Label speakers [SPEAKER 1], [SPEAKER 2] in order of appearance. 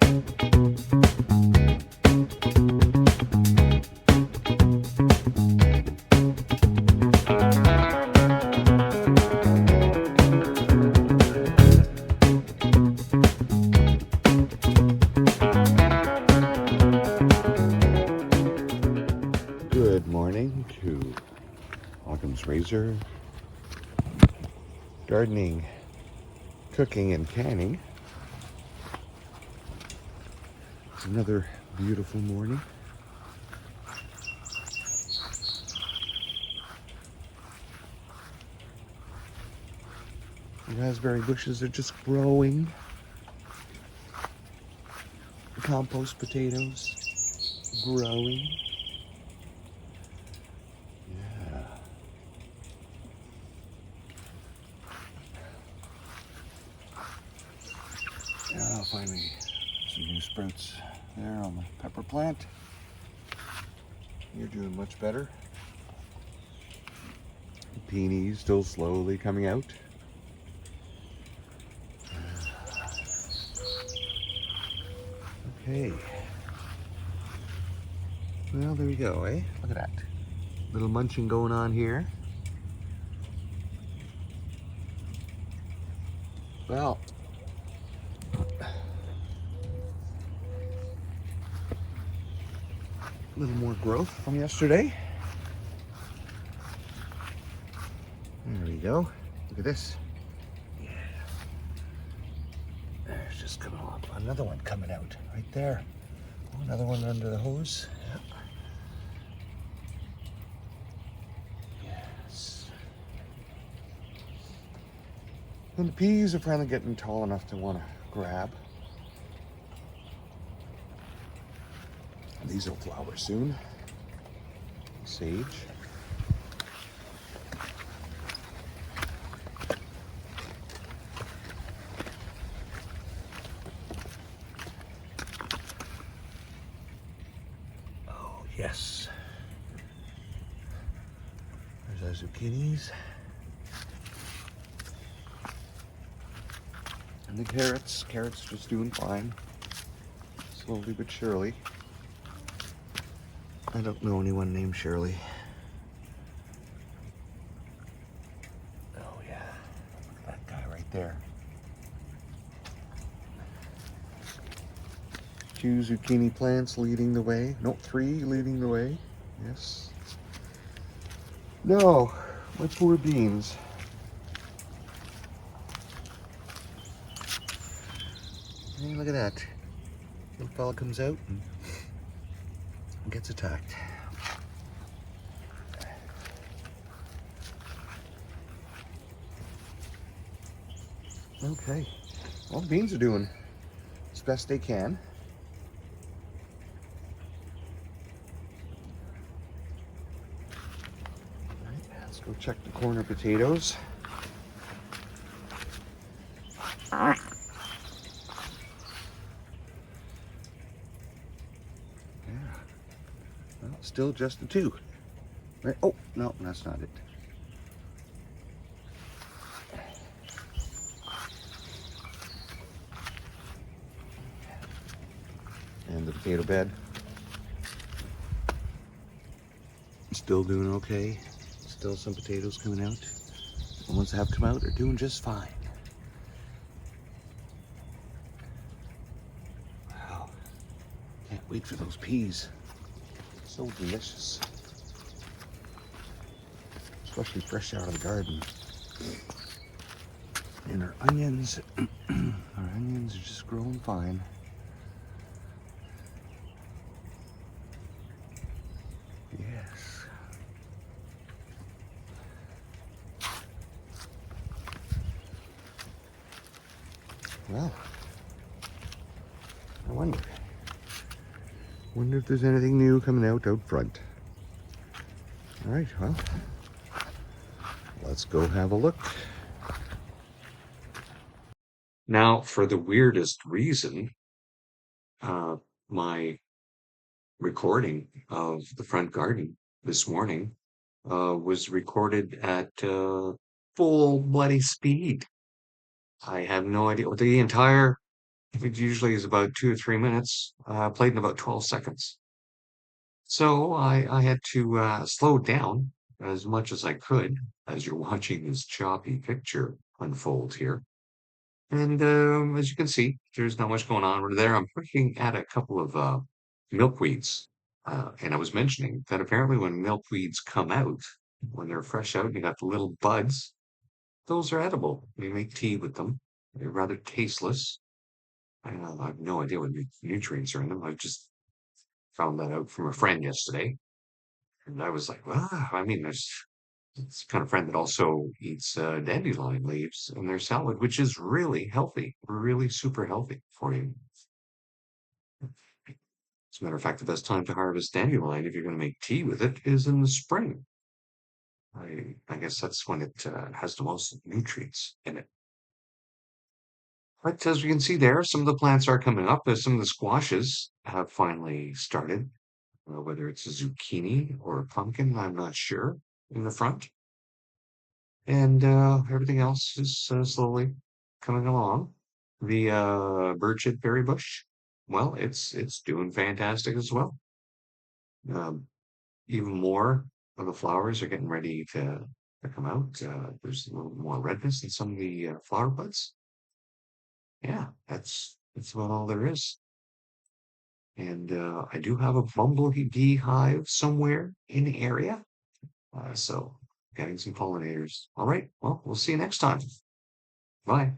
[SPEAKER 1] Good morning to Occam's Razor, gardening, cooking, and canning. It's another beautiful morning. The raspberry bushes are just growing. The compost potatoes growing. Yeah. Now finally some new sprouts there on the pepper plant. You're doing much better. The peonies still slowly coming out. Okay. Well, there we go, eh? Look at that. Little munching going on here. Well, a little more growth from yesterday. There we go. Look at this. Yeah. There's just coming up. Another one coming out right there. Oh, another one under the hose. Yep. Yes. And the peas are finally getting tall enough to want to grab. These will flower soon. Sage. Oh, yes. There's our zucchinis. And the carrots. Carrots just doing fine. Slowly but surely. I don't know anyone named Shirley. Oh yeah, look at that guy right there. 2 zucchini plants leading the way. No, 3 leading the way. Yes. No, my poor beans. Hey, look at that. Little fella comes out and gets attacked. Okay. Well, the beans are doing as best they can. All right, let's go check the corner potatoes. Yeah. Well, still just the 2. Right. Oh, no, that's not it. And the potato bed. Still doing okay. Still some potatoes coming out. The ones that have come out are doing just fine. Wow. Can't wait for those peas. So delicious. Especially fresh out of the garden. And our onions, our onions are just growing fine. Yes. Well, I wonder if there's anything new coming out front. All right, well, let's go have a look. Now, for the weirdest reason, my recording of the front garden this morning was recorded at full bloody speed. I have no idea. The entire
[SPEAKER 2] It usually is about 2 or 3 minutes, played in about 12 seconds. So I had to slow down as much as I could as you're watching this choppy picture unfold here. And as you can see, there's not much going on over there. I'm looking at a couple of milkweeds. And I was mentioning that apparently when milkweeds come out, when they're fresh out, you got the little buds, those are edible. You make tea with them. They're rather tasteless. I have no idea what nutrients are in them. I just found that out from a friend yesterday. And I was like, well, I mean, there's it's kind of friend that also eats dandelion leaves in their salad, which is really healthy, really super healthy for you. As a matter of fact, the best time to harvest dandelion, if you're going to make tea with it, is in the spring. I guess that's when it has the most nutrients in it. But as we can see there, some of the plants are coming up. Some of the squashes have finally started, whether it's a zucchini or a pumpkin, I'm not sure, in the front. And everything else is slowly coming along. The bird berry bush, well, it's doing fantastic as well. Um, Even more of the flowers are getting ready to come out. There's a little more redness in some of the flower buds. Yeah, that's about all there is. And I do have a bumblebee hive somewhere in the area. So getting some pollinators. All right. Well, we'll see you next time. Bye.